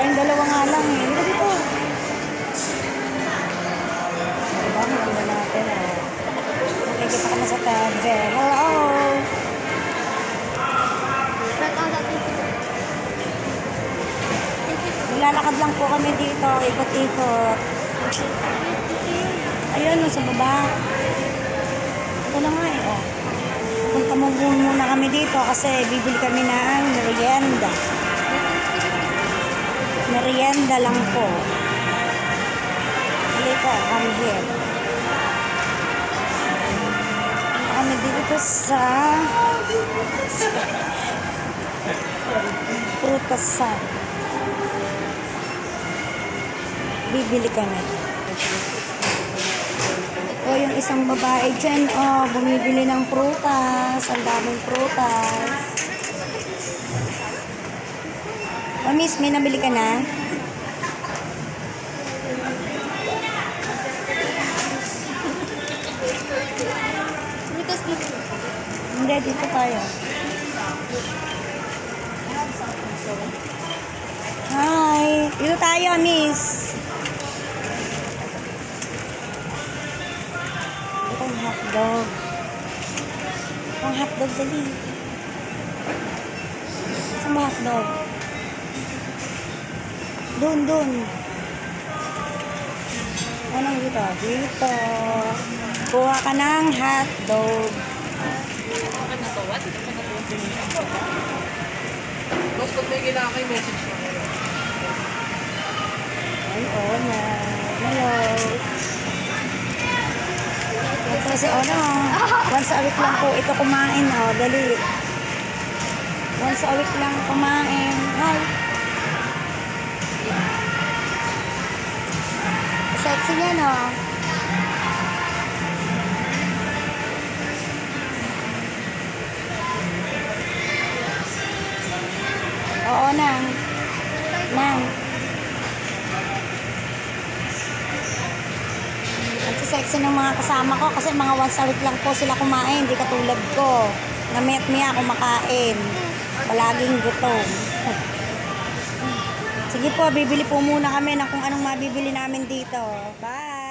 Tayong dalawa nga lang eh. Dito dito. Diba? Maganda natin oh. Nakikita ka na sa tabi. Hello! Nilalakad lang po kami dito. Ikot-ikot. Ayun, sa baba. Ito na nga eh, oh. Punta muna kami dito kasi bibili kami ng merienda. Merienda lang po. Halika, come here. Kami dito sa prutasan. Bibili kami. O yung isang babae dyan, oh, bumibili ng prutas. Ang daming prutas. O miss, may nabili ka na? Hindi, dito tayo. Hi! Dito tayo, miss. Itong hotdog. Itong hotdog, dali. Saan ba hotdog? Doon. Anong dito? Dito. Kuha ka ng hotdog. Gusto ko yung ginakay message mo. Ay, oo na. Hello. Ito si Ono. Once a week lang po ito kumain. Oh, dali. Once a week lang kumain. Hi. Sexy niya, no? Oo, nang. Ang sexy ng mga kasama ko kasi mga once a week lang po sila kumain. Hindi katulad ko. Na-met-mea kumakain. Palaging gutom. Sige po, bibili po muna kami ng kung anong mabibili namin dito. Bye!